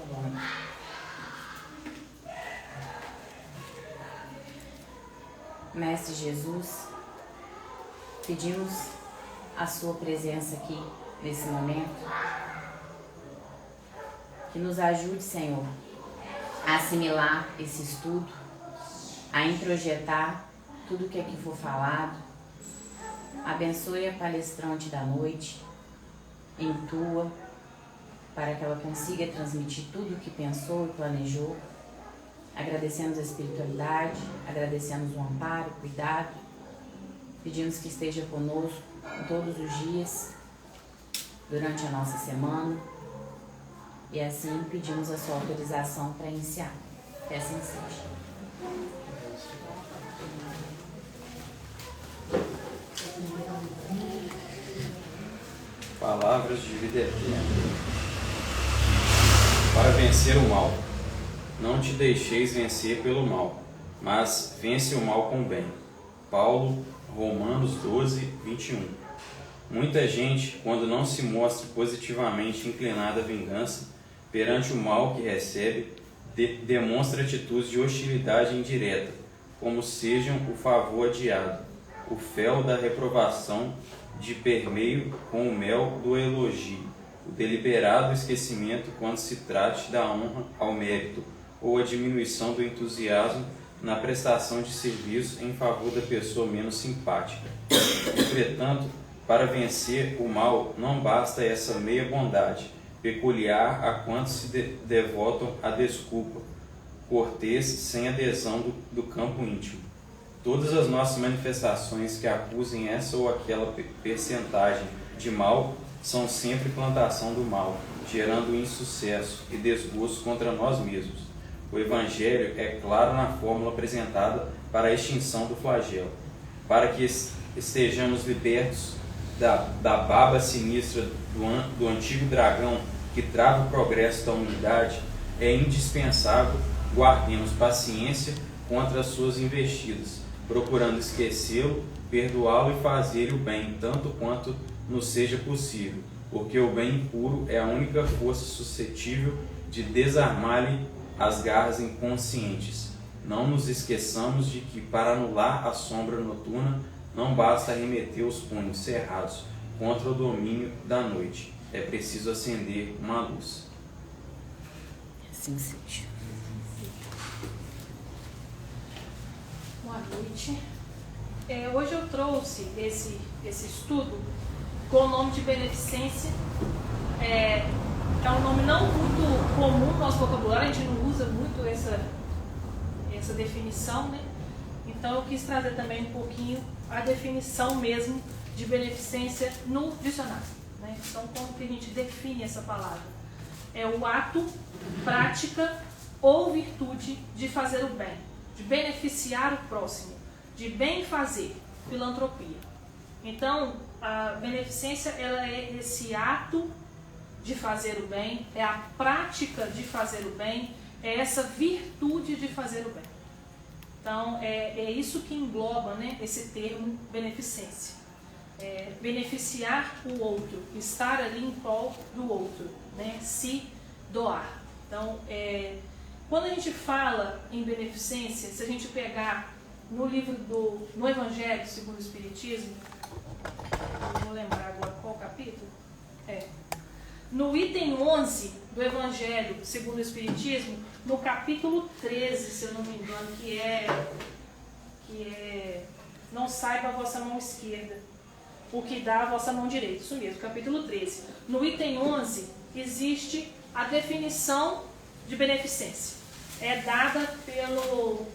bom. Mestre Jesus, pedimos a sua presença aqui nesse momento, que nos ajude, Senhor, a assimilar esse estudo, a introjetar tudo o que aqui for falado. Abençoe a palestrante da noite, intua, para que ela consiga transmitir tudo o que pensou e planejou. Agradecemos a espiritualidade, agradecemos o amparo, o cuidado. Pedimos que esteja conosco em todos os dias, durante a nossa semana. E assim pedimos a sua autorização para iniciar. Que assim seja. Palavras de vida eterna. Para vencer o mal. Não te deixeis vencer pelo mal, mas vence o mal com o bem. Paulo, Romanos 12, 21. Muita gente, quando não se mostra positivamente inclinada à vingança, perante o mal que recebe, demonstra atitudes de hostilidade indireta, como sejam o favor adiado, o fel da reprovação de permeio com o mel do elogio, o deliberado esquecimento quando se trate da honra ao mérito, ou a diminuição do entusiasmo na prestação de serviço em favor da pessoa menos simpática. Entretanto, para vencer o mal, não basta essa meia bondade, peculiar a quantos se devotam à desculpa, cortês sem adesão do campo íntimo. Todas as nossas manifestações que acusem essa ou aquela percentagem de mal são sempre plantação do mal, gerando insucesso e desgosto contra nós mesmos. O Evangelho é claro na fórmula apresentada para a extinção do flagelo. Para que estejamos libertos da baba sinistra do antigo dragão que trava o progresso da humanidade, é indispensável guardemos paciência contra as suas investidas, procurando esquecê-lo, perdoá-lo e fazer-lhe o bem, tanto quanto nos seja possível, porque o bem impuro é a única força suscetível de desarmar-lhe as garras inconscientes. Não nos esqueçamos de que, para anular a sombra noturna, não basta remeter os punhos cerrados contra o domínio da noite. É preciso acender uma luz. Assim seja. Boa noite. Hoje eu trouxe esse estudo com o nome de beneficência. É um nome não muito comum no nosso vocabulário, a gente não usa muito essa definição, né? Então eu quis trazer também um pouquinho a definição mesmo de beneficência no dicionário, né? Então, como que a gente define essa palavra? É o ato, prática ou virtude de fazer o bem, de beneficiar o próximo, de bem fazer, filantropia. Então, a beneficência ela é esse ato de fazer o bem, é a prática de fazer o bem, é essa virtude de fazer o bem. Então, é isso que engloba, né, esse termo beneficência. Beneficiar o outro, estar ali em prol do outro, né, se doar. Então, quando a gente fala em beneficência, se a gente pegar no livro no Evangelho segundo o Espiritismo, não vou lembrar agora qual capítulo, no item 11 do Evangelho segundo o Espiritismo, no capítulo 13, se eu não me engano, que é não saiba a vossa mão esquerda o que dá a vossa mão direita. Isso mesmo, capítulo 13. No item 11 existe a definição de beneficência. É dada pelo...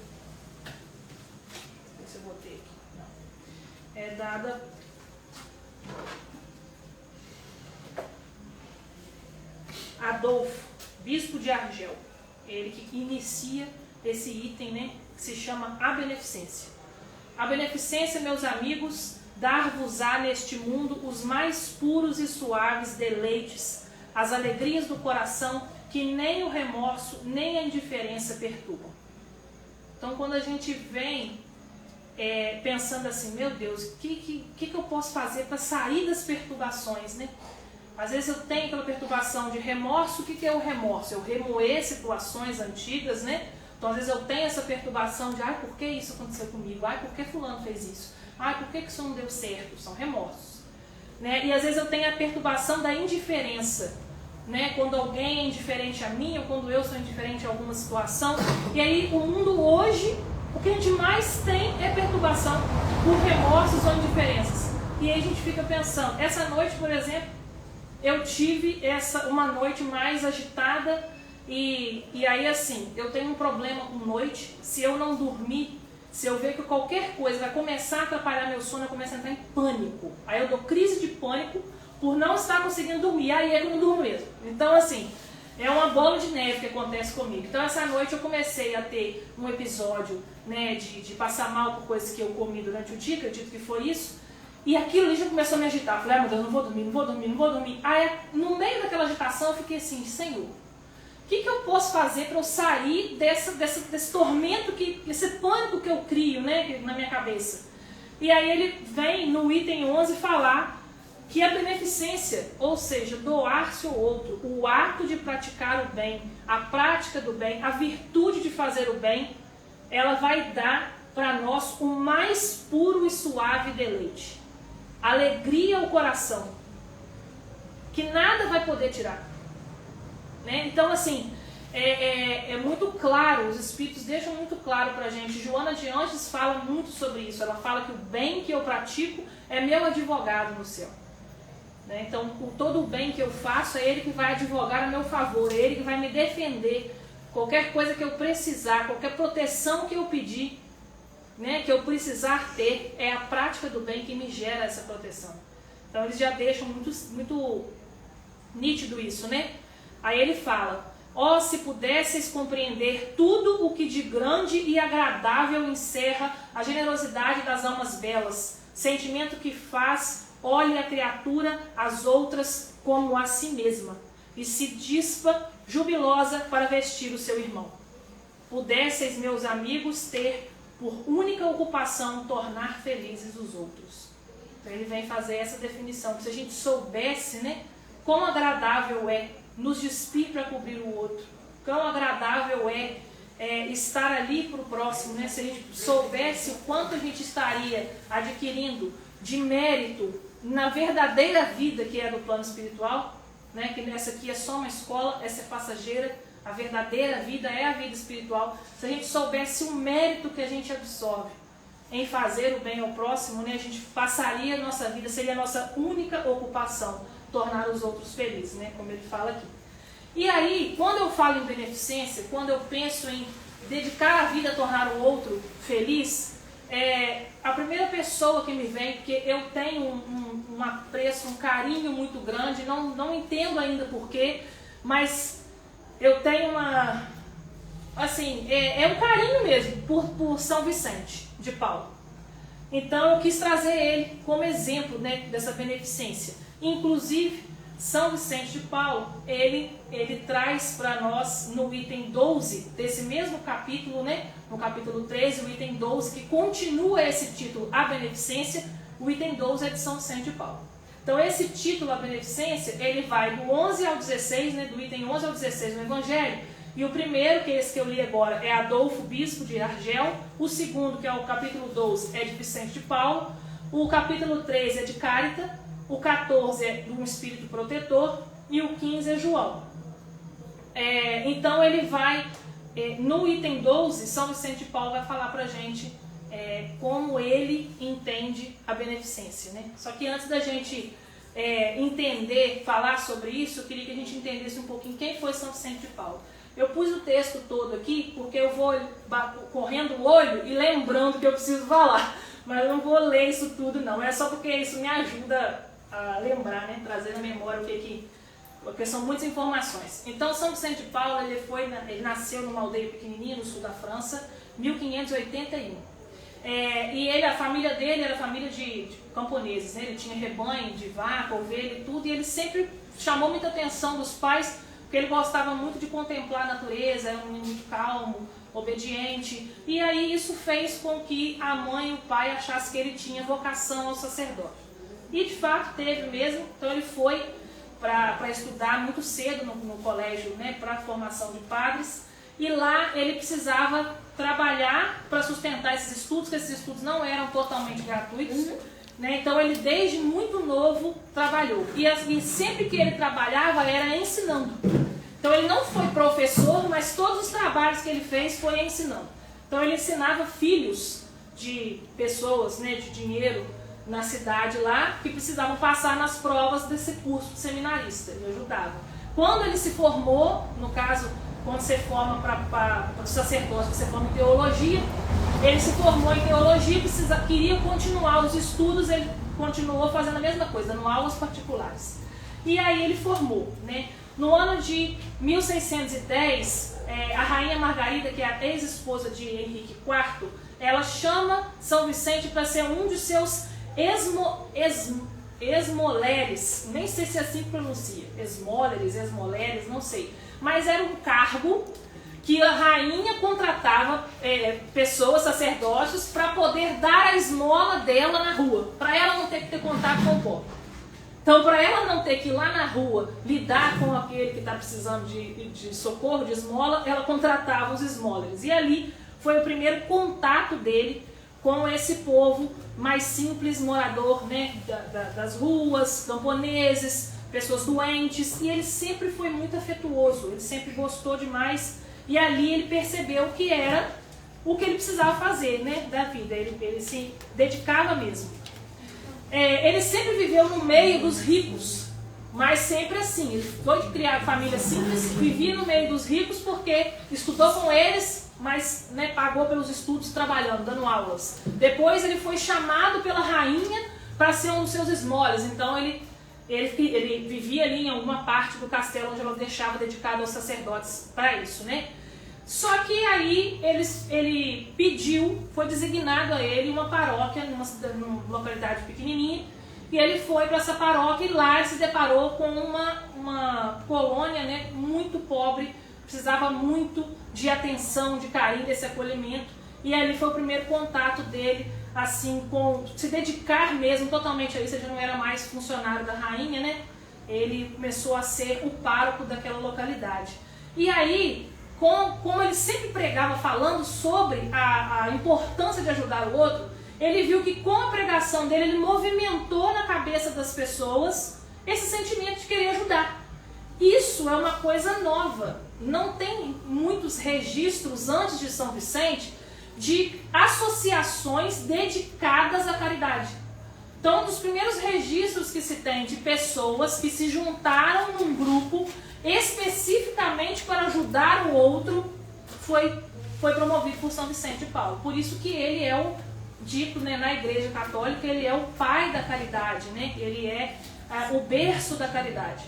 Deixa eu ver se eu botei aqui. Não. É dada... Adolfo, bispo de Argel. Ele que inicia esse item, né, que se chama a beneficência. A beneficência, meus amigos, dar-vos-á neste mundo os mais puros e suaves deleites, as alegrias do coração que nem o remorso nem a indiferença perturbam. Então, quando a gente vem pensando assim, meu Deus, o que eu posso fazer para sair das perturbações, né? Às vezes eu tenho aquela perturbação de remorso. O que é o remorso? Eu remoer situações antigas, né? Então às vezes eu tenho essa perturbação de, por que isso aconteceu comigo? Por que fulano fez isso? Por que isso não deu certo? São remorsos. Né? E às vezes eu tenho a perturbação da indiferença. Né? Quando alguém é indiferente a mim, ou quando eu sou indiferente a alguma situação. E aí o mundo hoje, o que a gente mais tem é perturbação por remorsos ou indiferenças. E aí a gente fica pensando, essa noite, por exemplo, eu tive uma noite mais agitada e aí assim, eu tenho um problema com noite. Se eu não dormir, se eu ver que qualquer coisa vai começar a atrapalhar meu sono, eu começo a entrar em pânico. Aí eu dou crise de pânico por não estar conseguindo dormir. Aí eu não durmo mesmo. Então assim, é uma bola de neve que acontece comigo. Então essa noite eu comecei a ter um episódio, né, de passar mal por coisas que eu comi durante o dia, acredito que foi isso. E aquilo ali já começou a me agitar. Eu falei, meu Deus, não vou dormir. Aí, no meio daquela agitação, eu fiquei assim, Senhor, o que eu posso fazer para eu sair desse tormento, esse pânico que eu crio, né, na minha cabeça? E aí ele vem no item 11 falar que a beneficência, ou seja, doar-se ao outro, o ato de praticar o bem, a prática do bem, a virtude de fazer o bem, ela vai dar para nós o mais puro e suave deleite. Alegria ao coração, que nada vai poder tirar. Né? Então, assim, é muito claro, os Espíritos deixam muito claro para a gente. Joana de Anjos fala muito sobre isso. Ela fala que o bem que eu pratico é meu advogado no céu. Né? Então, todo o bem que eu faço é Ele que vai advogar a meu favor, é Ele que vai me defender. Qualquer coisa que eu precisar, qualquer proteção que eu pedir, né, que eu precisar ter, é a prática do bem que me gera essa proteção. Então eles já deixam muito nítido isso, né? Aí ele fala, se pudesseis compreender tudo o que de grande e agradável encerra a generosidade das almas belas, sentimento que faz, olhe a criatura as outras como a si mesma, e se dispa jubilosa para vestir o seu irmão. Pudesseis, meus amigos, ter por única ocupação tornar felizes os outros. Então ele vem fazer essa definição, que se a gente soubesse, né, quão agradável é nos despir para cobrir o outro, quão agradável é estar ali para o próximo, né, se a gente soubesse o quanto a gente estaria adquirindo de mérito na verdadeira vida que é do plano espiritual, né, que essa aqui é só uma escola, essa é passageira. A verdadeira vida é a vida espiritual. Se a gente soubesse o mérito que a gente absorve em fazer o bem ao próximo, né, a gente passaria a nossa vida, seria a nossa única ocupação, tornar os outros felizes, né, como ele fala aqui. E aí, quando eu falo em beneficência, quando eu penso em dedicar a vida a tornar o outro feliz, a primeira pessoa que me vem, porque eu tenho um apreço, um carinho muito grande, não entendo ainda porquê, mas eu tenho um carinho mesmo por São Vicente de Paulo. Então eu quis trazer ele como exemplo, né, dessa beneficência. Inclusive, São Vicente de Paulo, ele traz para nós no item 12 desse mesmo capítulo, né, no capítulo 13, o item 12, que continua esse título, a beneficência, o item 12 é de São Vicente de Paulo. Então esse título, a beneficência, ele vai do 11 ao 16, né, do item 11 ao 16 no Evangelho, e o primeiro, que é esse que eu li agora, é Adolfo, bispo de Argel, o segundo, que é o capítulo 12, é de Vicente de Paulo, o capítulo 13 é de Cárita, o 14 é de um espírito protetor, e o 15 é João. Então ele vai, no item 12, São Vicente de Paulo vai falar para a gente como ele entende a beneficência, né? Só que antes da gente entender, falar sobre isso, eu queria que a gente entendesse um pouquinho quem foi São Vicente de Paulo. Eu pus o texto todo aqui porque eu vou correndo o olho e lembrando que eu preciso falar, mas eu não vou ler isso tudo não, é só porque isso me ajuda a lembrar, né? Trazer na memória porque são muitas informações. Então São Vicente de Paulo, ele nasceu numa aldeia pequenininha no sul da França, 1581. E a família dele era família de camponeses, né? Ele tinha rebanho de vaca, ovelha e tudo, e ele sempre chamou muita atenção dos pais, porque ele gostava muito de contemplar a natureza, era um menino muito calmo, obediente, e aí isso fez com que a mãe e o pai achassem que ele tinha vocação ao sacerdócio. E de fato teve mesmo, então ele foi para estudar muito cedo no colégio, né, para a formação de padres, e lá ele precisava trabalhar para sustentar esses estudos, que esses estudos não eram totalmente gratuitos, né, então ele desde muito novo trabalhou, e sempre que ele trabalhava era ensinando. Então ele não foi professor, mas todos os trabalhos que ele fez foi ensinando. Então ele ensinava filhos de pessoas, né, de dinheiro, na cidade lá, que precisavam passar nas provas desse curso de seminarista, ele ajudava. Quando ele se formou, no caso, quando você forma para o sacerdócio, você forma em teologia, ele se formou em teologia, queria continuar os estudos, ele continuou fazendo a mesma coisa, dando aulas particulares. E aí ele formou, né? No ano de 1610, a rainha Margarida, que é a ex-esposa de Henrique IV, ela chama São Vicente para ser um de seus esmoleres, nem sei se é assim que pronuncia, esmoleres, não sei, mas era um cargo que a rainha contratava pessoas, sacerdotes, para poder dar a esmola dela na rua, para ela não ter que ter contato com o povo. Então, para ela não ter que ir lá na rua lidar com aquele que está precisando de socorro, de esmola, ela contratava os esmoleres. E ali foi o primeiro contato dele com esse povo mais simples, morador, né, das ruas, camponeses, pessoas doentes. E ele sempre foi muito afetuoso, ele sempre gostou demais. E ali ele percebeu que era o que ele precisava fazer, né, da vida. Ele se dedicava mesmo. Ele sempre viveu no meio dos ricos, mas sempre assim. Ele foi criar família simples, vivia no meio dos ricos porque estudou com eles, mas, né, pagou pelos estudos trabalhando, dando aulas. Depois ele foi chamado pela rainha para ser um dos seus esmolas. Então ele vivia ali em alguma parte do castelo onde ela deixava dedicado aos sacerdotes para isso, né? Só que aí ele pediu, foi designado a ele uma paróquia numa localidade pequenininha, e ele foi para essa paróquia e lá ele se deparou com uma colônia, né, muito pobre, precisava muito de atenção, de carinho, desse acolhimento, e ali foi o primeiro contato dele, assim, com se dedicar mesmo totalmente a isso. Ele já não era mais funcionário da rainha, né? Ele começou a ser o pároco daquela localidade. E aí, como ele sempre pregava falando sobre a importância de ajudar o outro, ele viu que com a pregação dele, ele movimentou na cabeça das pessoas esse sentimento de querer ajudar. Isso é uma coisa nova. Não tem muitos registros antes de São Vicente de associações dedicadas à caridade. Então, um dos primeiros registros que se tem de pessoas que se juntaram num grupo especificamente para ajudar o outro foi promovido por São Vicente de Paulo. Por isso que ele é o dito, né, na Igreja Católica, ele é o pai da caridade, né? Ele é o berço da caridade.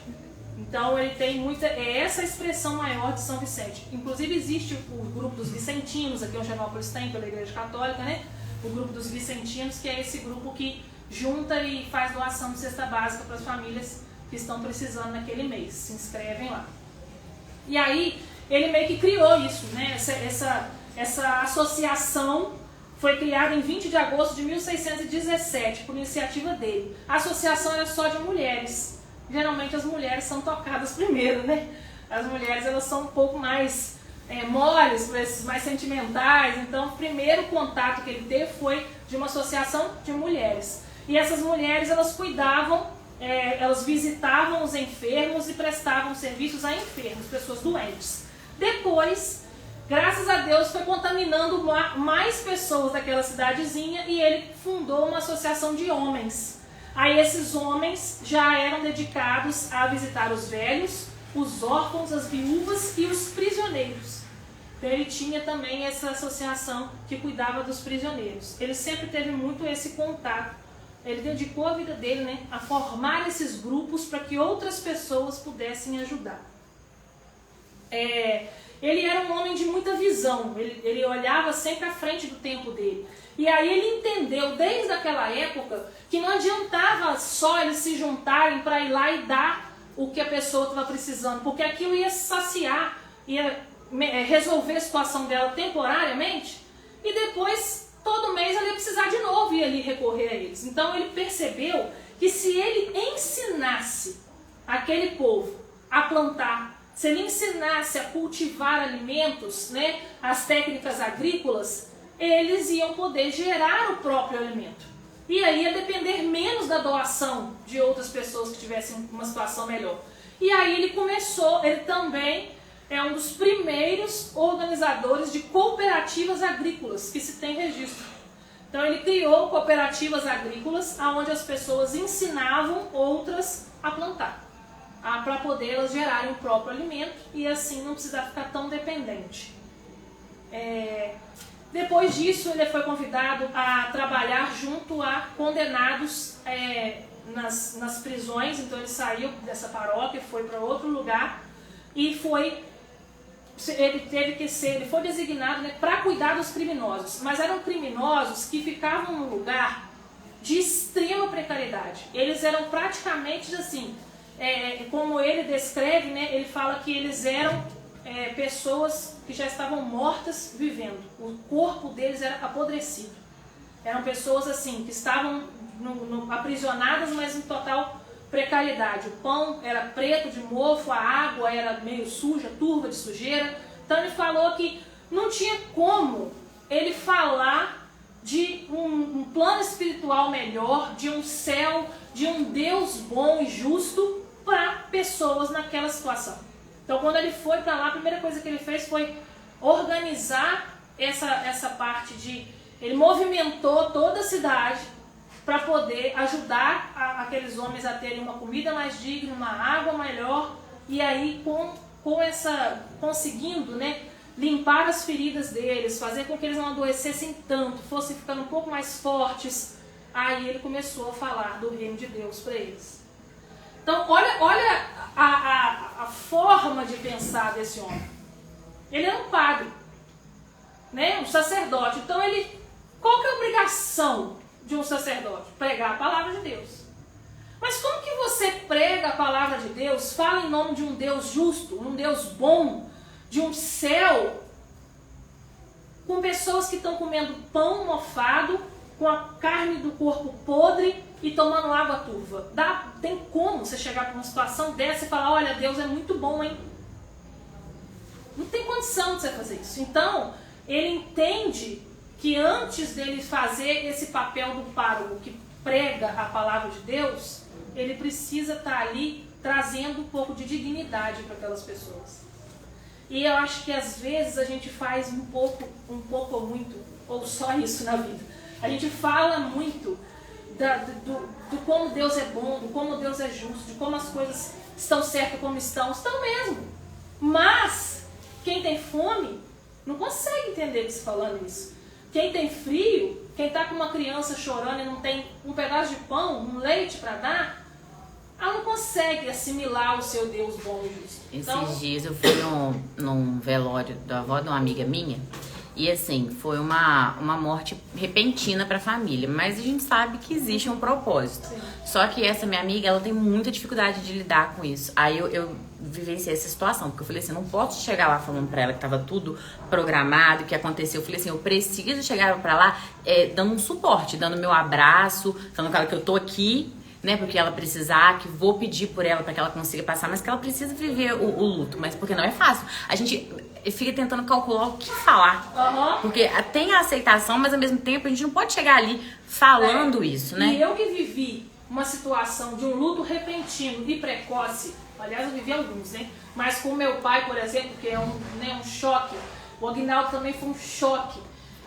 Então ele tem essa expressão maior de São Vicente. Inclusive existe o grupo dos vicentinos, aqui em Genópolis tem pela Igreja Católica, né? O grupo dos vicentinos, que é esse grupo que junta e faz doação de cesta básica para as famílias que estão precisando naquele mês. Se inscrevem lá. E aí ele meio que criou isso, né? Essa associação foi criada em 20 de agosto de 1617, por iniciativa dele. A associação era só de mulheres. Geralmente as mulheres são tocadas primeiro, né? As mulheres, elas são um pouco mais moles, mais sentimentais. Então, o primeiro contato que ele teve foi de uma associação de mulheres. E essas mulheres, elas cuidavam, elas visitavam os enfermos e prestavam serviços a enfermos, pessoas doentes. Depois, graças a Deus, foi contaminando mais pessoas daquela cidadezinha e ele fundou uma associação de homens. Aí esses homens já eram dedicados a visitar os velhos, os órfãos, as viúvas e os prisioneiros. Então ele tinha também essa associação que cuidava dos prisioneiros. Ele sempre teve muito esse contato. Ele dedicou a vida dele, né, a formar esses grupos para que outras pessoas pudessem ajudar. Ele era um homem de muita visão, ele olhava sempre à frente do tempo dele. E aí ele entendeu, desde aquela época, que não adiantava só eles se juntarem para ir lá e dar o que a pessoa estava precisando, porque aquilo ia saciar, ia resolver a situação dela temporariamente, e depois, todo mês, ela ia precisar de novo ir ali recorrer a eles. Então ele percebeu que se ele ensinasse aquele povo a plantar, se ele ensinasse a cultivar alimentos, né, as técnicas agrícolas, eles iam poder gerar o próprio alimento. E aí ia depender menos da doação de outras pessoas que tivessem uma situação melhor. E aí ele também é um dos primeiros organizadores de cooperativas agrícolas que se tem registro. Então ele criou cooperativas agrícolas onde as pessoas ensinavam outras a plantar, para poder elas gerarem o próprio alimento e assim não precisar ficar tão dependente. Depois disso ele foi convidado a trabalhar junto a condenados nas prisões. Então ele saiu dessa paróquia, foi para outro lugar e ele foi designado, né, para cuidar dos criminosos, mas eram criminosos que ficavam num lugar de extrema precariedade. Eles eram praticamente assim, como ele descreve, né, ele fala que eles eram pessoas que já estavam mortas vivendo. O corpo deles era apodrecido. Eram pessoas assim que estavam aprisionadas, mas em total precariedade. O pão era preto de mofo, a água era meio suja, turva de sujeira. Então ele falou que não tinha como ele falar de um plano espiritual melhor, de um céu, de um Deus bom e justo para pessoas naquela situação. Então quando ele foi para lá, a primeira coisa que ele fez foi organizar essa parte ele movimentou toda a cidade para poder ajudar aqueles homens a terem uma comida mais digna, uma água melhor, e aí conseguindo, né, limpar as feridas deles, fazer com que eles não adoecessem tanto, fossem ficando um pouco mais fortes. Aí ele começou a falar do reino de Deus para eles. Então olha a forma de pensar desse homem. Ele era um padre, né, um sacerdote. Então qual que é a obrigação de um sacerdote? Pregar a palavra de Deus. Mas como que você prega a palavra de Deus, fala em nome de um Deus justo, um Deus bom, de um céu, com pessoas que estão comendo pão mofado, com a carne do corpo podre e tomando água turva? Tem como você chegar para uma situação dessa e falar, olha, Deus é muito bom, hein? Não tem condição de você fazer isso. Então, ele entende que antes dele fazer esse papel do pároco que prega a palavra de Deus, ele precisa estar ali trazendo um pouco de dignidade para aquelas pessoas. E eu acho que às vezes a gente faz um pouco ou muito, ou só isso na vida. A gente fala muito do como Deus é bom, do como Deus é justo, de como as coisas estão certas como estão mesmo. Mas quem tem fome não consegue entender você falando isso. Quem tem frio, quem está com uma criança chorando e não tem um pedaço de pão, um leite para dar, ela não consegue assimilar o seu Deus bom e justo. Esses dias eu fui num velório da avó de uma amiga minha e assim, foi uma morte repentina para a família, mas a gente sabe que existe um propósito. Sim. Só que essa minha amiga, ela tem muita dificuldade de lidar com isso. Aí eu vivenciei essa situação, porque eu falei assim, não posso chegar lá falando pra ela que tava tudo programado, que aconteceu. Eu falei assim, eu preciso chegar pra lá dando um suporte, dando meu abraço, falando com ela que eu tô aqui, né, porque ela precisar, que vou pedir por ela pra que ela consiga passar, mas que ela precisa viver o luto, mas porque não é fácil. A gente fica tentando calcular o que falar, porque tem a aceitação, mas ao mesmo tempo a gente não pode chegar ali falando isso, né? E eu que vivi uma situação de um luto repentino e precoce, aliás eu vivi alguns, né, mas com meu pai, por exemplo, que é um choque, o Aguinaldo também foi um choque.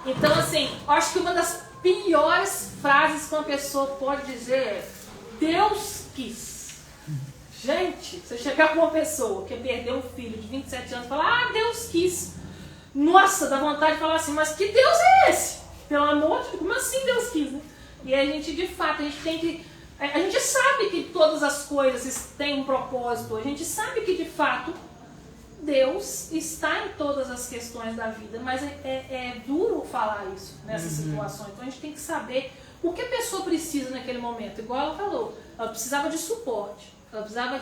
Então assim, eu acho que uma das piores frases que uma pessoa pode dizer é Deus quis. Gente, você chegar com uma pessoa que perdeu um filho de 27 anos e falar, Deus quis. Nossa, dá vontade de falar assim, mas que Deus é esse? Pelo amor de Deus, como assim Deus quis, né? E a gente, de fato, a gente sabe que todas as coisas têm um propósito. A gente sabe que, de fato, Deus está em todas as questões da vida. Mas é duro falar isso nessas situações. Então a gente tem que saber o que a pessoa precisa naquele momento. Igual ela falou, ela precisava de suporte. Ela precisava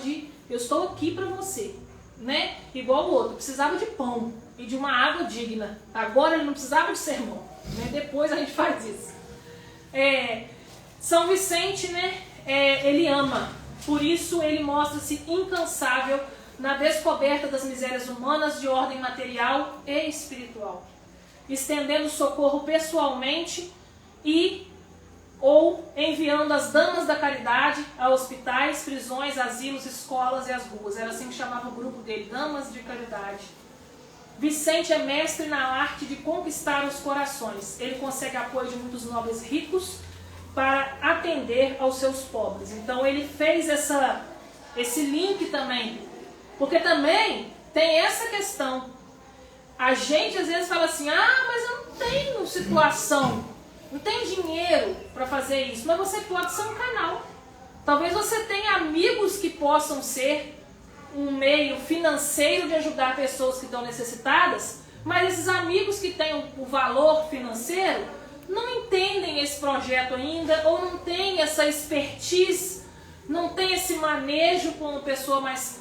eu estou aqui para você, né? Igual o outro, precisava de pão e de uma água digna. Agora ele não precisava de sermão, né? Depois a gente faz isso. São Vicente, né? Ele ama Por isso ele mostra-se incansável na descoberta das misérias humanas de ordem material e espiritual, estendendo socorro pessoalmente ou enviando as damas da caridade a hospitais, prisões, asilos, escolas e as ruas. Era assim que chamava o grupo dele, Damas de Caridade. Vicente é mestre na arte de conquistar os corações. Ele consegue apoio de muitos nobres ricos para atender aos seus pobres. Então ele fez esse link também, porque também tem essa questão. A gente às vezes fala assim, mas eu não tenho situação, não tenho dinheiro para fazer isso, mas você pode ser um canal. Talvez você tenha amigos que possam ser um meio financeiro de ajudar pessoas que estão necessitadas, mas esses amigos que têm o valor financeiro não entendem esse projeto ainda, ou não têm essa expertise, não tem esse manejo com uma pessoa mais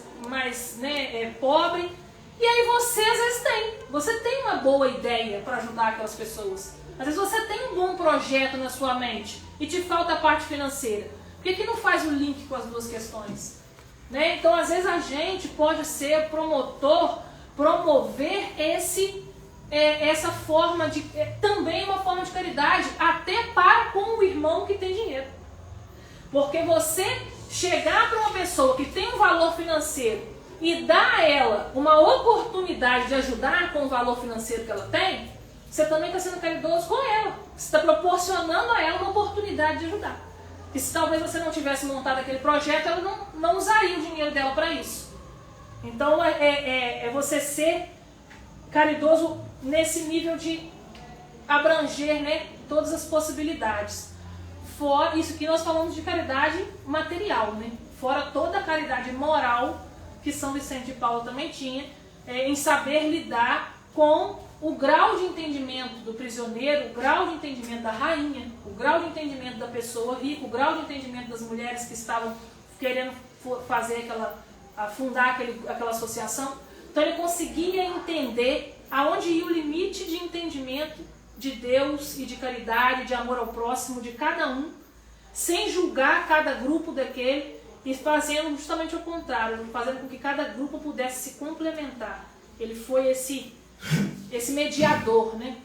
pobre. E aí você às vezes você tem uma boa ideia para ajudar aquelas pessoas. Às vezes você tem um bom projeto na sua mente e te falta a parte financeira. Por que não faz o link com as duas questões? Né? Então às vezes a gente pode ser promover essa forma de, também uma forma de caridade, até para com o irmão que tem dinheiro. Porque você chegar para uma pessoa que tem um valor financeiro e dar a ela uma oportunidade de ajudar com o valor financeiro que ela tem, você também está sendo caridoso com ela. Você está proporcionando a ela uma oportunidade de ajudar. E se talvez você não tivesse montado aquele projeto, ela não usaria o dinheiro dela para isso. Então é você ser caridoso nesse nível de abranger, né, todas as possibilidades. Fora isso que nós falamos de caridade material, né? Fora toda a caridade moral que São Vicente de Paulo também tinha, em saber lidar com o grau de entendimento do prisioneiro, o grau de entendimento da rainha, o grau de entendimento da pessoa rica, o grau de entendimento das mulheres que estavam querendo fundar aquela associação. Então ele conseguia entender aonde ia o limite de entendimento de Deus e de caridade, de amor ao próximo de cada um, sem julgar cada grupo daquele e fazendo justamente o contrário, fazendo com que cada grupo pudesse se complementar. Ele foi esse mediador, né?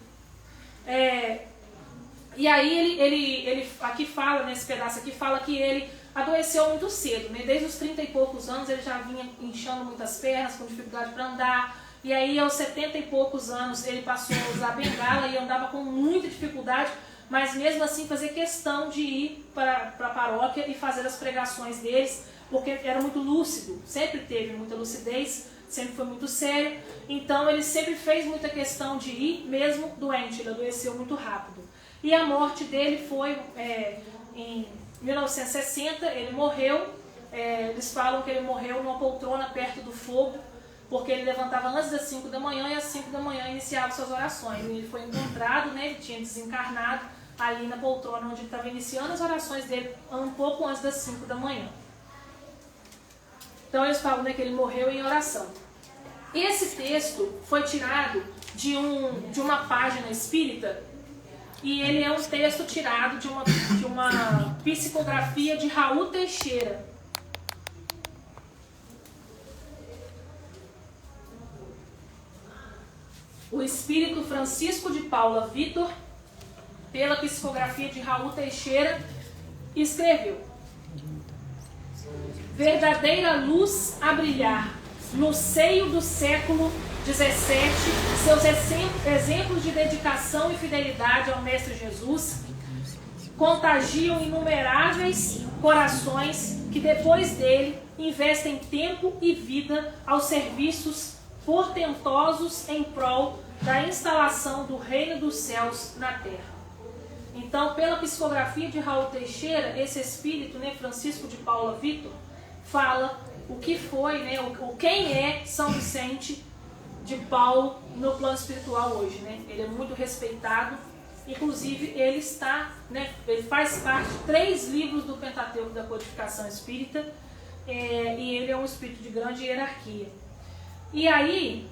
E aí ele aqui fala, nesse pedaço aqui, fala que ele adoeceu muito cedo, né? Desde os 30 e poucos anos ele já vinha inchando muitas pernas, com dificuldade para andar. E aí aos 70 e poucos anos ele passou a usar bengala e andava com muita dificuldade, mas mesmo assim fazer questão de ir para a paróquia e fazer as pregações deles, porque era muito lúcido, sempre teve muita lucidez, sempre foi muito sério. Então ele sempre fez muita questão de ir, mesmo doente, ele adoeceu muito rápido. E a morte dele foi em 1960, ele morreu, eles falam que ele morreu numa poltrona perto do fogo, porque ele levantava antes das 5 da manhã e às 5 da manhã iniciava suas orações. E ele foi encontrado, né, ele tinha desencarnado ali na poltrona onde ele estava iniciando as orações dele um pouco antes das 5 da manhã. Então eles falam, né, que ele morreu em oração. Esse texto foi tirado de uma página espírita e ele é um texto tirado de uma psicografia de Raul Teixeira. O espírito Francisco de Paula Vitor, pela psicografia de Raul Teixeira, escreveu: verdadeira luz a brilhar no seio do século XVII, seus exemplos de dedicação e fidelidade ao Mestre Jesus contagiam inumeráveis corações que depois dele investem tempo e vida aos serviços portentosos em prol da instalação do reino dos céus na terra. Então, pela psicografia de Raul Teixeira, esse espírito, né, Francisco de Paula Vitor, fala o que foi, né, quem é São Vicente de Paulo no plano espiritual hoje, né? Ele é muito respeitado, inclusive ele está, né, ele faz parte de 3 livros do Pentateuco da Codificação Espírita, e ele é um espírito de grande hierarquia. E aí,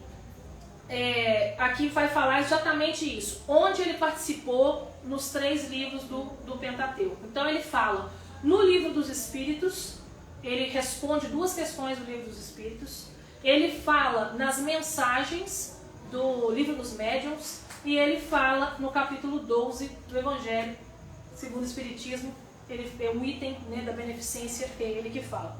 aqui vai falar exatamente isso, onde ele participou nos 3 livros do Pentateuco. Então ele fala no livro dos Espíritos, ele responde 2 questões do Livro dos Espíritos, ele fala nas mensagens do Livro dos Médiuns e ele fala no capítulo 12 do Evangelho segundo o Espiritismo. Ele é um item, né, da beneficência, é ele que fala.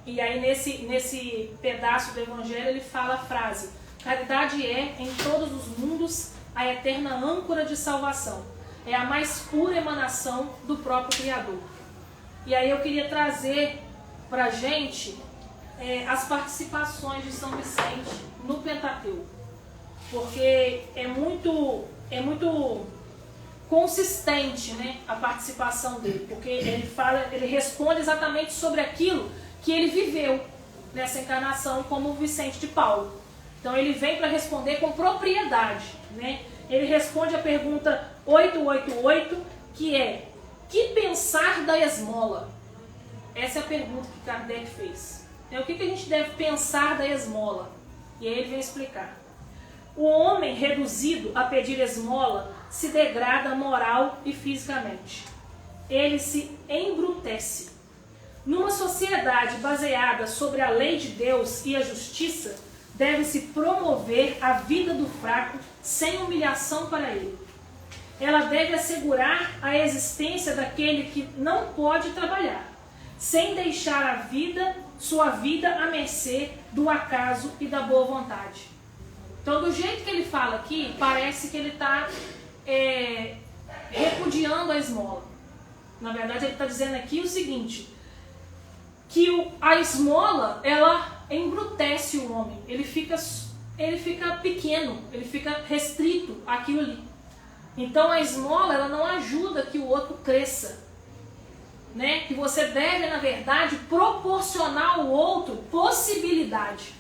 E aí nesse pedaço do Evangelho ele fala a frase: caridade é, em todos os mundos, a eterna âncora de salvação. É a mais pura emanação do próprio Criador. E aí eu queria trazer para a gente as participações de São Vicente no Pentateuco. Porque é muito consistente, né, a participação dele. Porque ele responde exatamente sobre aquilo que ele viveu nessa encarnação como Vicente de Paulo. Então ele vem para responder com propriedade, né? Ele responde a pergunta 888, que é: que pensar da esmola? Essa é a pergunta que Kardec fez. Então, o que a gente deve pensar da esmola? E aí ele vem explicar. O homem reduzido a pedir esmola se degrada moral e fisicamente. Ele se embrutece. Numa sociedade baseada sobre a lei de Deus e a justiça, deve-se promover a vida do fraco sem humilhação para ele. Ela deve assegurar a existência daquele que não pode trabalhar, sem deixar sua vida à mercê do acaso e da boa vontade. Então, do jeito que ele fala aqui, parece que ele está repudiando a esmola. Na verdade, ele está dizendo aqui o seguinte: que a esmola, ela embrutece o homem, ele fica pequeno, ele fica restrito àquilo ali. Então a esmola, ela não ajuda que o outro cresça, né? Que você deve, na verdade, proporcionar ao outro possibilidade.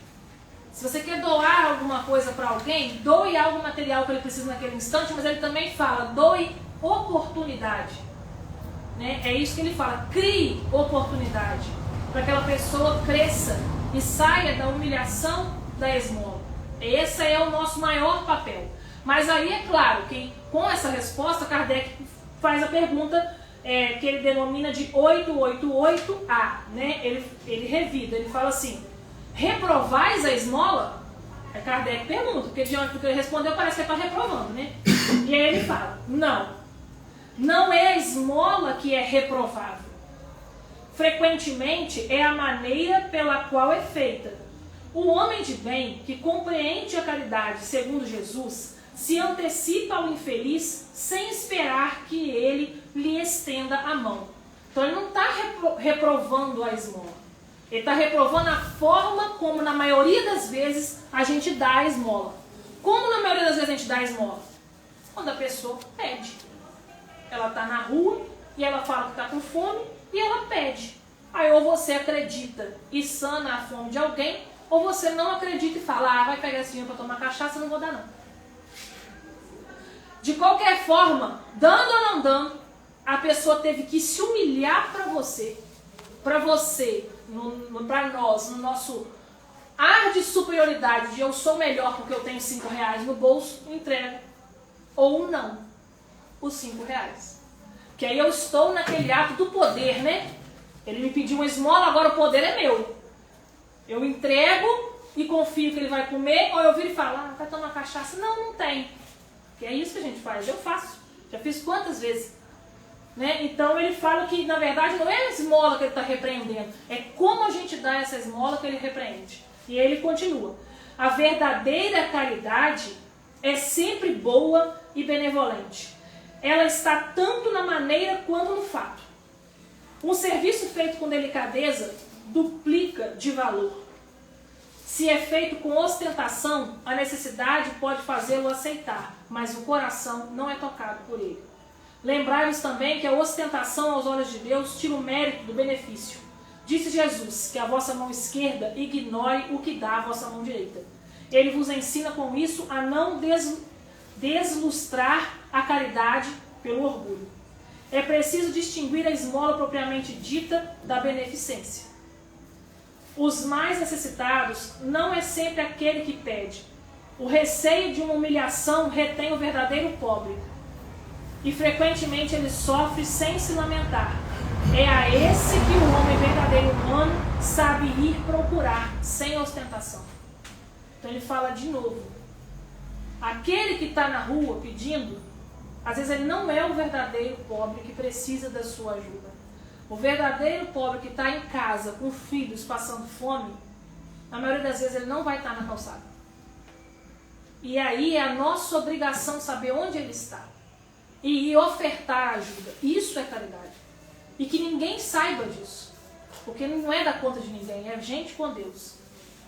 Se você quer doar alguma coisa para alguém, doe algo material que ele precisa naquele instante, mas ele também fala, doe oportunidade, né? É isso que ele fala, crie oportunidade para que aquela pessoa cresça e saia da humilhação da esmola. Esse é o nosso maior papel. Mas aí é claro que com essa resposta Kardec faz a pergunta que ele denomina de 888A, né? Ele revida, ele fala assim: reprovais a esmola? Aí Kardec pergunta, porque diante do que ele respondeu parece que ele está reprovando, né? E aí ele fala: não é a esmola que é reprovável. Frequentemente é a maneira pela qual é feita. O homem de bem, que compreende a caridade segundo Jesus, se antecipa ao infeliz sem esperar que ele lhe estenda a mão. Então ele não está reprovando a esmola. Ele está reprovando a forma como na maioria das vezes a gente dá a esmola. Como na maioria das vezes a gente dá a esmola? Quando a pessoa pede. Ela está na rua e ela fala que está com fome e ela pede. Aí ou você acredita e sana a fome de alguém, ou você não acredita e fala: vai pegar esse dinheiro para tomar cachaça, não vou dar não. De qualquer forma, dando ou não dando, a pessoa teve que se humilhar para você, para nós, no nosso ar de superioridade, de eu sou melhor porque eu tenho R$5 no bolso, entrega. Ou não, os R$5. Que aí eu estou naquele ato do poder, né? Ele me pediu uma esmola, agora o poder é meu. Eu entrego e confio que ele vai comer, ou eu viro e falo: vai tomar cachaça? Não tem. Que é isso que a gente faz, eu faço. Já fiz quantas vezes? Né? Então ele fala que, na verdade, não é a esmola que ele está repreendendo, é como a gente dá essa esmola que ele repreende. E ele continua: a verdadeira caridade é sempre boa e benevolente. Ela está tanto na maneira quanto no fato. Um serviço feito com delicadeza duplica de valor. Se é feito com ostentação, a necessidade pode fazê-lo aceitar, mas o coração não é tocado por ele. Lembrai-vos também que a ostentação aos olhos de Deus tira o mérito do benefício. Disse Jesus que a vossa mão esquerda ignore o que dá a vossa mão direita. Ele vos ensina com isso a não deslustrar a caridade pelo orgulho. É preciso distinguir a esmola propriamente dita da beneficência. Os mais necessitados não é sempre aquele que pede. O receio de uma humilhação retém o verdadeiro pobre. E frequentemente ele sofre sem se lamentar. É a esse que o homem verdadeiro humano sabe ir procurar, sem ostentação. Então ele fala de novo. Aquele que está na rua pedindo, às vezes ele não é o verdadeiro pobre que precisa da sua ajuda. O verdadeiro pobre que está em casa com filhos passando fome, na maioria das vezes ele não vai estar na calçada. E aí é a nossa obrigação saber onde ele está e ofertar ajuda. Isso é caridade. E que ninguém saiba disso. Porque não é da conta de ninguém, é a gente com Deus.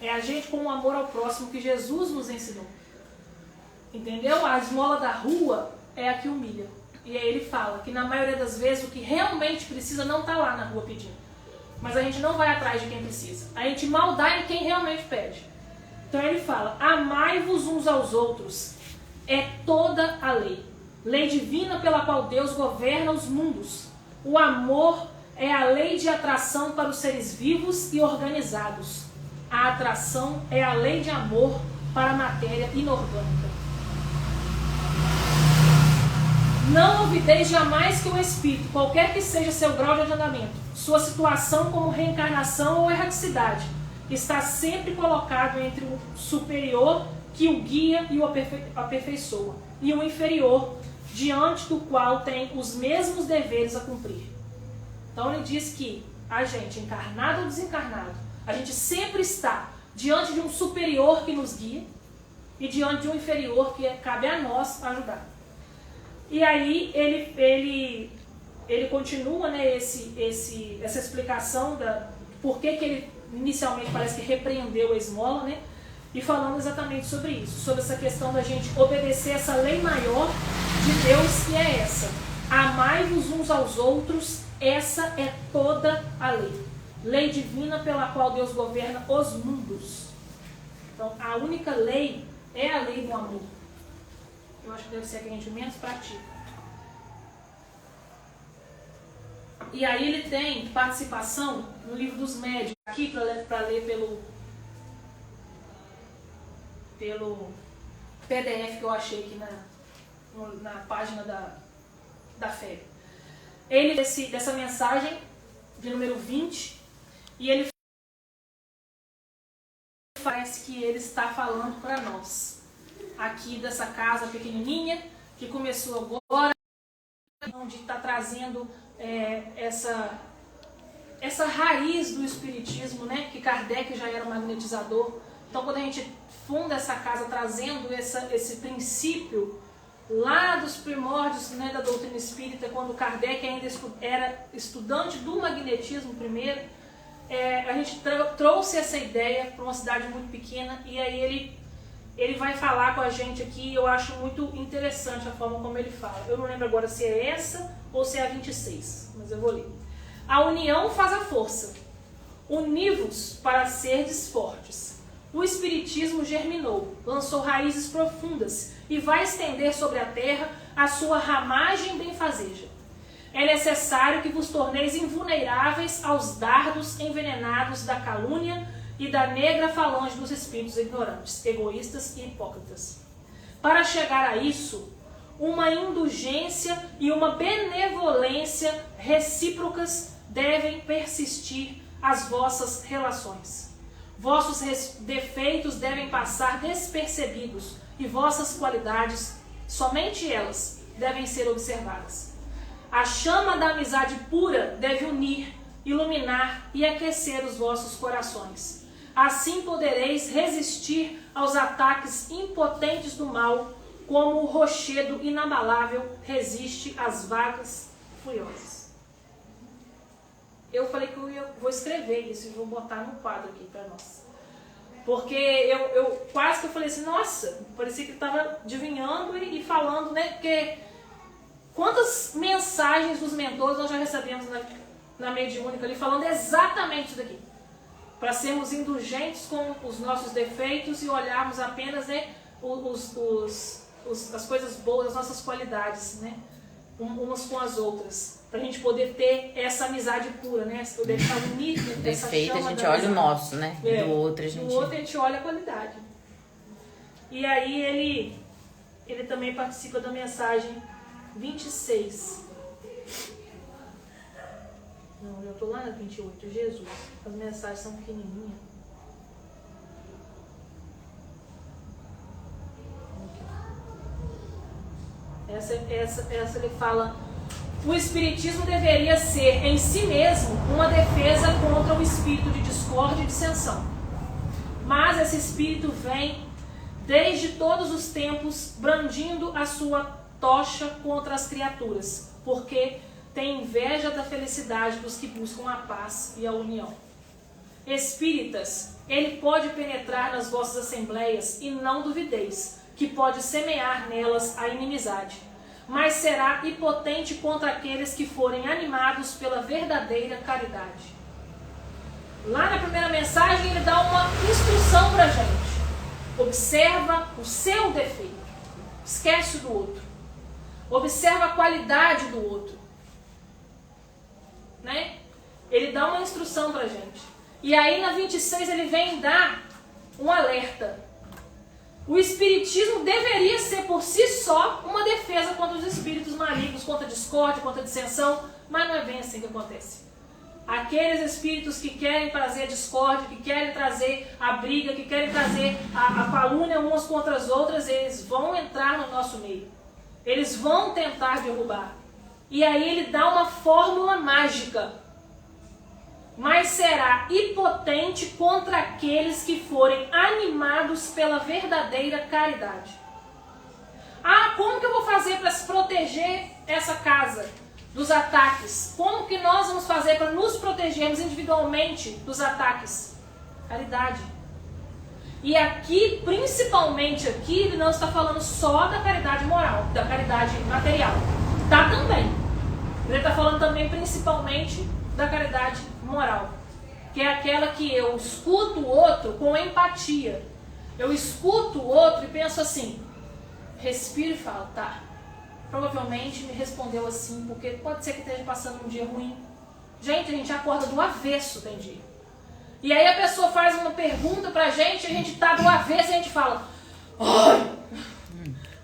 É a gente com o amor ao próximo que Jesus nos ensinou. Entendeu? A esmola da rua é a que humilha. E aí ele fala que na maioria das vezes o que realmente precisa não está lá na rua pedindo. Mas a gente não vai atrás de quem precisa. A gente mal dá em quem realmente pede. Então ele fala, amai-vos uns aos outros. É toda a lei. Lei divina pela qual Deus governa os mundos. O amor é a lei de atração para os seres vivos e organizados. A atração é a lei de amor para a matéria inorgânica. Não olvideis jamais que o Espírito, qualquer que seja seu grau de adiantamento, sua situação como reencarnação ou erraticidade, está sempre colocado entre o superior que o guia e o aperfeiçoa, e o inferior, diante do qual tem os mesmos deveres a cumprir. Então ele diz que a gente, encarnado ou desencarnado, a gente sempre está diante de um superior que nos guia e diante de um inferior que cabe a nós ajudar. E aí ele continua, né, essa explicação da por que ele inicialmente parece que repreendeu a esmola, né, e falando exatamente sobre isso, sobre essa questão da gente obedecer essa lei maior de Deus, que é essa: amai-vos uns aos outros, essa é toda a lei. Lei divina pela qual Deus governa os mundos. Então, a única lei é a lei do amor. Eu acho que deve ser a que a gente menos pratica. E aí ele tem participação no livro dos médiuns, aqui para ler pelo PDF que eu achei aqui na página da fé. Ele, dessa mensagem de número 20, e ele parece que ele está falando para nós, aqui dessa casa pequenininha, que começou agora, onde está trazendo essa raiz do espiritismo, né, que Kardec já era magnetizador. Então, quando a gente funda essa casa trazendo esse princípio lá dos primórdios, né, da doutrina espírita, quando Kardec ainda era estudante do magnetismo primeiro, a gente trouxe essa ideia para uma cidade muito pequena, e aí ele vai falar com a gente aqui. Eu acho muito interessante a forma como ele fala. Eu não lembro agora se é essa ou se é a 26, mas eu vou ler. A união faz a força. Uni-vos para serdes fortes. O Espiritismo germinou, lançou raízes profundas e vai estender sobre a terra a sua ramagem benfazeja. É necessário que vos torneis invulneráveis aos dardos envenenados da calúnia e da negra falange dos espíritos ignorantes, egoístas e hipócritas. Para chegar a isso, uma indulgência e uma benevolência recíprocas devem persistir às vossas relações. Vossos defeitos devem passar despercebidos e vossas qualidades, somente elas, devem ser observadas. A chama da amizade pura deve unir, iluminar e aquecer os vossos corações. Assim podereis resistir aos ataques impotentes do mal, como o rochedo inabalável resiste às vagas furiosas. Eu falei que eu vou escrever isso e vou botar no quadro aqui para nós. Porque eu quase que eu falei assim, nossa, parecia que ele estava adivinhando e falando, né? Porque quantas mensagens dos mentores nós já recebemos na mediúnica ali, falando exatamente isso daqui. Para sermos indulgentes com os nossos defeitos e olharmos apenas, né, as coisas boas, as nossas qualidades, né, umas com as outras. Para a gente poder ter essa amizade pura, né? Poder estar unido nessa defeito, chama. a gente olha o nosso, né? Do outro a gente... Do outro a gente olha a qualidade. E aí ele também participa da mensagem 26. Não, eu estou lá na 28. Jesus. As mensagens são pequenininhas. Essa ele fala: o espiritismo deveria ser em si mesmo uma defesa contra o espírito de discórdia e dissensão. Mas esse espírito vem desde todos os tempos brandindo a sua tocha contra as criaturas, porque tem inveja da felicidade dos que buscam a paz e a união. Espíritas, ele pode penetrar nas vossas assembleias e não duvideis que pode semear nelas a inimizade, mas será impotente contra aqueles que forem animados pela verdadeira caridade. Lá na primeira mensagem ele dá uma instrução para a gente. Observa o seu defeito, esquece do outro. Observa a qualidade do outro, né? Ele dá uma instrução para a gente. E aí na 26 ele vem dar um alerta. O espiritismo deveria ser por si só uma defesa contra os espíritos malignos, contra a discórdia, contra a dissensão, mas não é bem assim que acontece. Aqueles espíritos que querem trazer a discórdia, que querem trazer a briga, que querem trazer a calúnia umas contra as outras, eles vão entrar no nosso meio. Eles vão tentar derrubar. E aí ele dá uma fórmula mágica. Mas será impotente contra aqueles que forem animados pela verdadeira caridade. Ah, como que eu vou fazer para se proteger essa casa dos ataques? Como que nós vamos fazer para nos protegermos individualmente dos ataques? Caridade. E aqui, principalmente aqui, ele não está falando só da caridade moral, da caridade material. Tá também. Ele está falando também principalmente da caridade moral, que é aquela que eu escuto o outro com empatia. Eu escuto o outro e penso assim, respiro e falo, tá, provavelmente me respondeu assim, porque pode ser que esteja passando um dia ruim. Gente, a gente acorda do avesso, tem dia. E aí a pessoa faz uma pergunta pra gente, a gente tá do avesso e a gente fala, ai,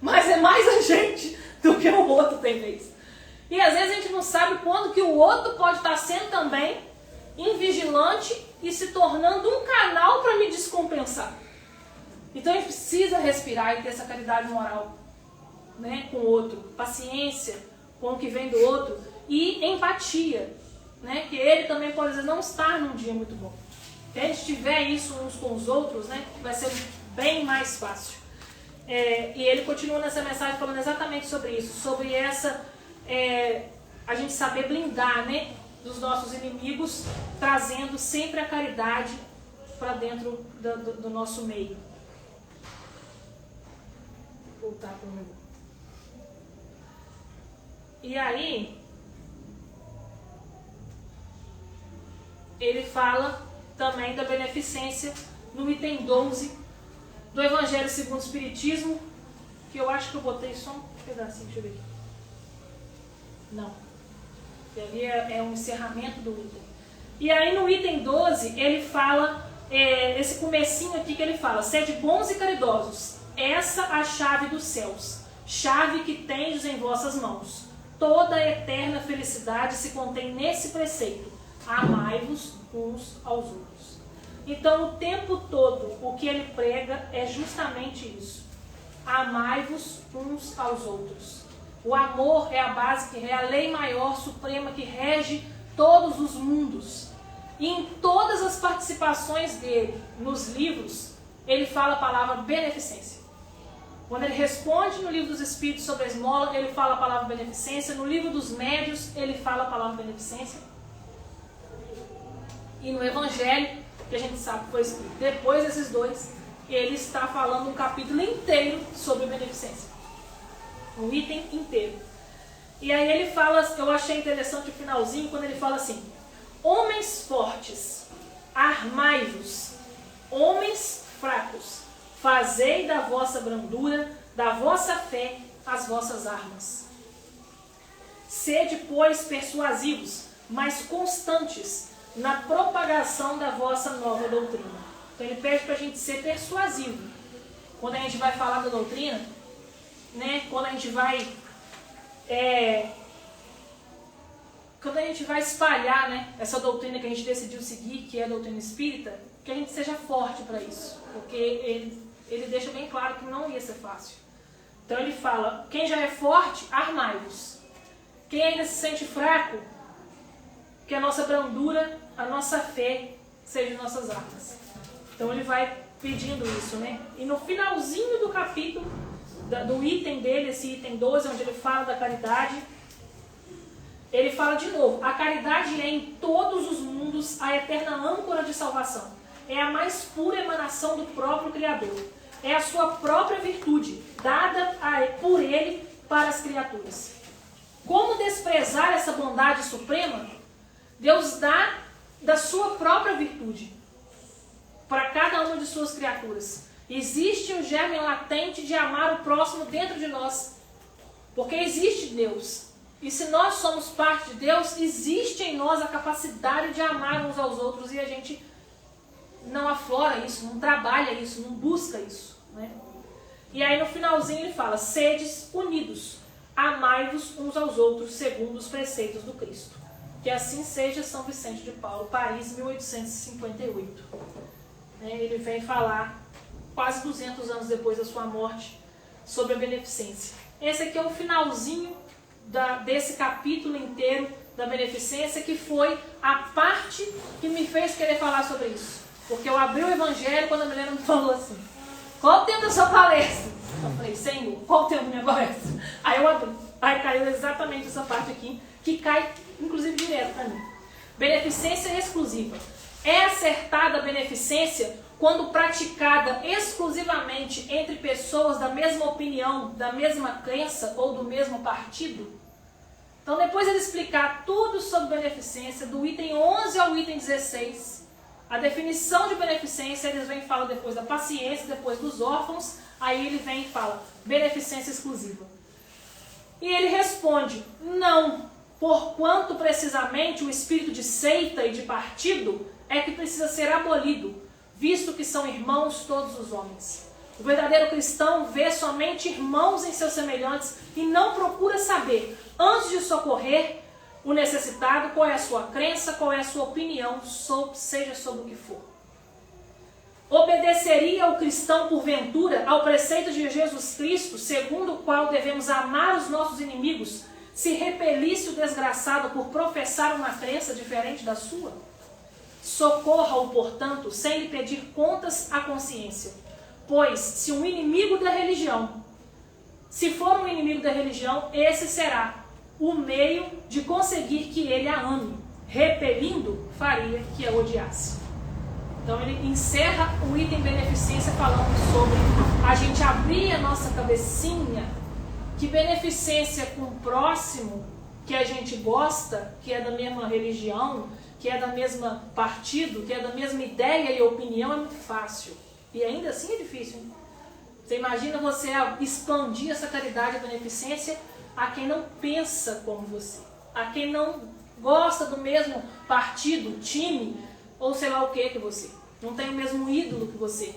mas é mais a gente do que o outro tem vez. E às vezes a gente não sabe quando que o outro pode estar sendo também invigilante e se tornando um canal para me descompensar. Então a gente precisa respirar e ter essa caridade moral, né, com o outro, paciência com o que vem do outro e empatia, né, que ele também pode às vezes não estar num dia muito bom. Se a gente tiver isso uns com os outros, né, vai ser bem mais fácil. E ele continua nessa mensagem falando exatamente sobre isso, sobre essa a gente saber blindar, né, dos nossos inimigos, trazendo sempre a caridade para dentro do nosso meio. Vou voltar para o meu. E aí, ele fala também da beneficência no item 12 do Evangelho segundo o Espiritismo, que eu acho que eu botei só um pedacinho, deixa eu ver aqui. Não. E ali é um encerramento do item. E aí no item 12, ele fala, esse comecinho aqui que ele fala, sede bons e caridosos, essa a chave dos céus, chave que tendes em vossas mãos. Toda a eterna felicidade se contém nesse preceito, amai-vos uns aos outros. Então o tempo todo o que ele prega é justamente isso, amai-vos uns aos outros. O amor é a base, que é a lei maior, suprema, que rege todos os mundos. E em todas as participações dele nos livros, ele fala a palavra beneficência. Quando ele responde no livro dos Espíritos sobre a esmola, ele fala a palavra beneficência. No livro dos Médios, ele fala a palavra beneficência. E no Evangelho, que a gente sabe que foi escrito depois desses dois, ele está falando um capítulo inteiro sobre beneficência. Um item inteiro. E aí ele fala, eu achei interessante o finalzinho, quando ele fala assim, homens fortes, armai-vos, homens fracos, fazei da vossa brandura, da vossa fé, as vossas armas. Sede, pois, persuasivos, mas constantes na propagação da vossa nova doutrina. Então ele pede para a gente ser persuasivo. Quando a gente vai falar da doutrina, né, quando a gente vai quando a gente vai espalhar, né, essa doutrina que a gente decidiu seguir, que é a doutrina espírita, que a gente seja forte para isso. Porque ele deixa bem claro que não ia ser fácil. Então ele fala, quem já é forte, armai-vos. Quem ainda se sente fraco, que a nossa brandura, a nossa fé, sejam nossas armas. Então ele vai pedindo isso, né? E no finalzinho do capítulo, do item dele, esse item 12, onde ele fala da caridade, ele fala de novo, a caridade é em todos os mundos a eterna âncora de salvação. É a mais pura emanação do próprio Criador. É a sua própria virtude, dada por ele para as criaturas. Como desprezar essa bondade suprema? Deus dá da sua própria virtude para cada uma de suas criaturas. Existe o germe latente de amar o próximo dentro de nós, porque existe Deus. E se nós somos parte de Deus, existe em nós a capacidade de amar uns aos outros e a gente não aflora isso, não trabalha isso, não busca isso, né? E aí no finalzinho ele fala, sedes unidos, amai-vos uns aos outros segundo os preceitos do Cristo. Que assim seja. São Vicente de Paulo, Paris, 1858. Ele vem falar, quase 200 anos depois da sua morte, sobre a beneficência. Esse aqui é o finalzinho desse capítulo inteiro da beneficência, que foi a parte que me fez querer falar sobre isso. Porque eu abri o Evangelho quando a Milena me falou assim, qual o tempo da sua palestra? Eu falei, Senhor, qual o tempo da minha palestra? Aí eu abri, aí caiu exatamente essa parte aqui, que cai inclusive direto para mim. Beneficência exclusiva. É acertada a beneficência quando praticada exclusivamente entre pessoas da mesma opinião, da mesma crença ou do mesmo partido? Então, depois ele explicar tudo sobre beneficência, do item 11 ao item 16, a definição de beneficência, eles vêm e falam depois da paciência, depois dos órfãos, aí ele vem e fala, beneficência exclusiva. E ele responde, não, porquanto precisamente o espírito de seita e de partido é que precisa ser abolido, visto que são irmãos todos os homens. O verdadeiro cristão vê somente irmãos em seus semelhantes e não procura saber, antes de socorrer o necessitado, qual é a sua crença, qual é a sua opinião, seja sobre o que for. Obedeceria o cristão, porventura, ao preceito de Jesus Cristo, segundo o qual devemos amar os nossos inimigos, se repelisse o desgraçado por professar uma crença diferente da sua? Socorra-o, portanto, sem lhe pedir contas à consciência. Pois, se um inimigo da religião, se for um inimigo da religião, esse será o meio de conseguir que ele a ame. Repelindo, faria que a odiasse. Então ele encerra o item beneficência falando sobre a gente abrir a nossa cabecinha, que beneficência com o próximo que a gente gosta, que é da mesma religião, que é da mesma partido, que é da mesma ideia e opinião, é muito fácil. E ainda assim é difícil, hein? Você imagina você expandir essa caridade e beneficência a quem não pensa como você, a quem não gosta do mesmo partido, time, ou sei lá o que você. Não tem o mesmo ídolo que você.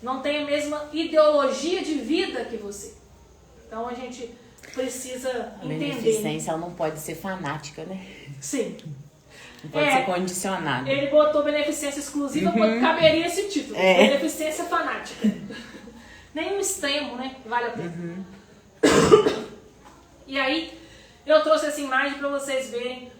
Não tem a mesma ideologia de vida que você. Então a gente precisa entender. A beneficência, ela não pode ser fanática, né? Sim. Não pode ser condicionada. Ele botou beneficência exclusiva quando caberia esse título. Beneficência fanática. Nenhum extremo, né? Vale a pena. E aí, eu trouxe essa imagem para vocês verem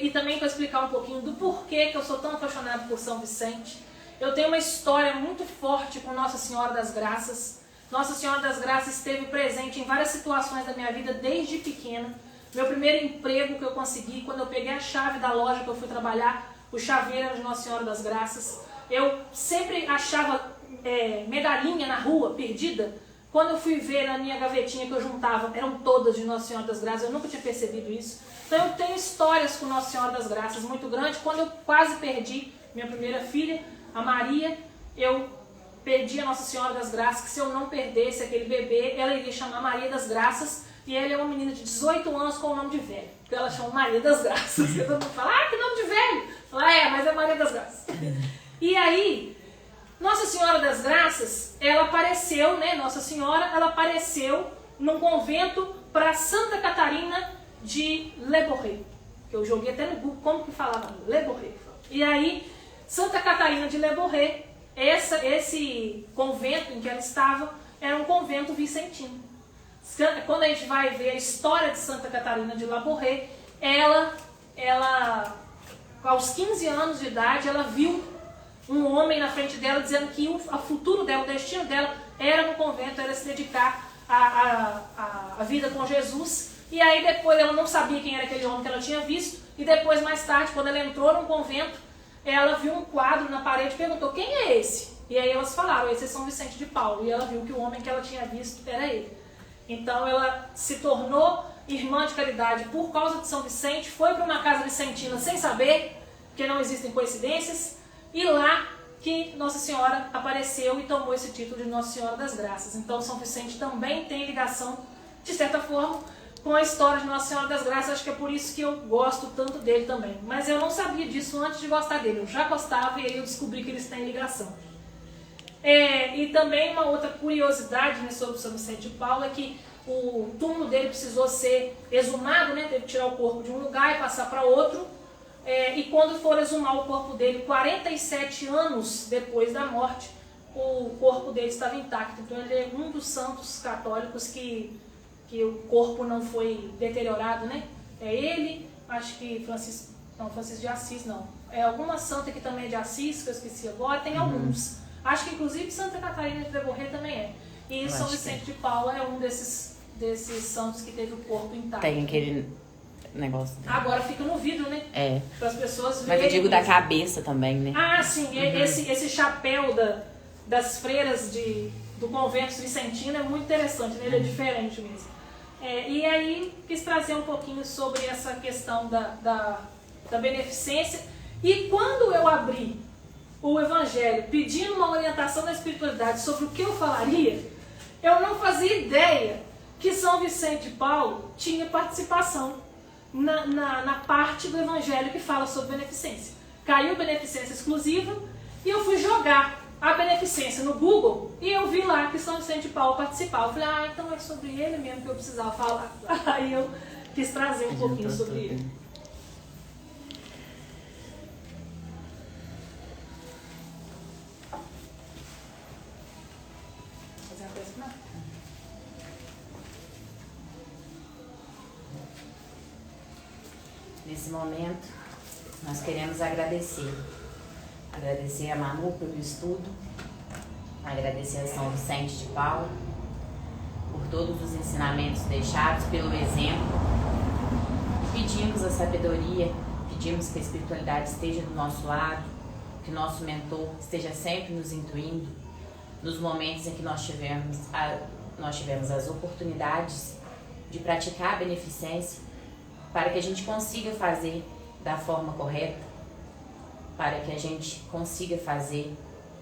e também para explicar um pouquinho do porquê que eu sou tão apaixonado por São Vicente. Eu tenho uma história muito forte com Nossa Senhora das Graças. Nossa Senhora das Graças esteve presente em várias situações da minha vida desde pequena. Meu primeiro emprego que eu consegui, quando eu peguei a chave da loja que eu fui trabalhar, o chaveiro era de Nossa Senhora das Graças. Eu sempre achava medalhinha na rua, perdida. Quando eu fui ver na minha gavetinha que eu juntava, eram todas de Nossa Senhora das Graças. Eu nunca tinha percebido isso. Então eu tenho histórias com Nossa Senhora das Graças muito grandes. Quando eu quase perdi minha primeira filha, a Maria, eu pedi a Nossa Senhora das Graças que se eu não perdesse aquele bebê, ela iria chamar Maria das Graças. E ela é uma menina de 18 anos com o nome de velho. Porque ela chama Maria das Graças. E todo mundo fala, que nome de velho? Fala, mas é Maria das Graças. E aí, Nossa Senhora das Graças, ela apareceu, né? Nossa Senhora, ela apareceu num convento para Santa Catarina de Le Bourget. que eu joguei até no Google como que falava, Le Bourget. E aí, Santa Catarina de Le Bourget, esse convento em que ela estava, era um convento vicentino. Quando a gente vai ver a história de Santa Catarina de Le Bourget, ela, aos 15 anos de idade, ela viu um homem na frente dela dizendo que o futuro dela, o destino dela era no convento, era se dedicar à vida com Jesus. E aí depois ela não sabia quem era aquele homem que ela tinha visto, e depois, mais tarde, quando ela entrou no convento, ela viu um quadro na parede e perguntou, quem é esse? E aí elas falaram, esse é São Vicente de Paulo, e ela viu que o homem que ela tinha visto era ele. Então ela se tornou irmã de caridade por causa de São Vicente, foi para uma casa vicentina sem saber, porque não existem coincidências, e lá que Nossa Senhora apareceu e tomou esse título de Nossa Senhora das Graças. Então São Vicente também tem ligação, de certa forma, com a história de Nossa Senhora das Graças. Acho que é por isso que eu gosto tanto dele também. Mas eu não sabia disso antes de gostar dele. Eu já gostava e aí eu descobri que eles têm ligação. E também uma outra curiosidade, né, sobre o São Vicente de Paulo é que o túmulo dele precisou ser exumado, né, teve que tirar o corpo de um lugar e passar para outro. E quando for exumar o corpo dele, 47 anos depois da morte, o corpo dele estava intacto. Então ele é um dos santos católicos que o corpo não foi deteriorado, né? É ele, acho que Francisco de Assis não. É alguma santa que também é de Assis, que eu esqueci agora, tem alguns. Acho que inclusive Santa Catarina de Le Bourget também é. E São Vicente de Paulo é um desses santos que teve o corpo intacto. Tem aquele negócio. Agora fica no vidro, né? Para as pessoas verem. Mas eu digo da cabeça também, né? Ah, sim. Esse chapéu das freiras do convento vicentino é muito interessante, né? Ele é diferente mesmo. E aí quis trazer um pouquinho sobre essa questão da beneficência. E quando eu abri o Evangelho pedindo uma orientação da espiritualidade sobre o que eu falaria, eu não fazia ideia que São Vicente de Paulo tinha participação na parte do Evangelho que fala sobre beneficência. Caiu beneficência exclusiva e eu fui jogar a beneficência no Google e eu vi lá que São Vicente de Paulo participava. Eu falei, então é sobre ele mesmo que eu precisava falar. Aí eu quis trazer um pouquinho sobre ele. Fazer uma coisa não? Nesse momento, nós queremos agradecer a Manu pelo estudo, agradecer a São Vicente de Paulo por todos os ensinamentos deixados, pelo exemplo. Pedimos a sabedoria, pedimos que a espiritualidade esteja do nosso lado, que nosso mentor esteja sempre nos intuindo nos momentos em que nós tivemos as oportunidades de praticar a beneficência, para que a gente consiga fazer da forma correta, para que a gente consiga fazer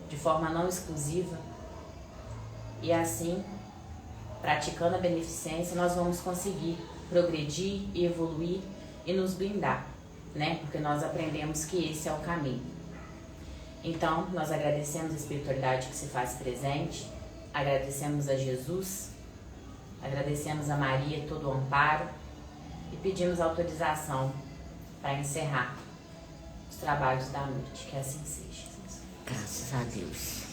de forma não exclusiva. E assim, praticando a beneficência, nós vamos conseguir progredir e evoluir e nos blindar, né? Porque nós aprendemos que esse é o caminho. Então, nós agradecemos a espiritualidade que se faz presente, agradecemos a Jesus, agradecemos a Maria todo o amparo e pedimos autorização para encerrar os trabalhos da noite, que assim seja. Graças a Deus.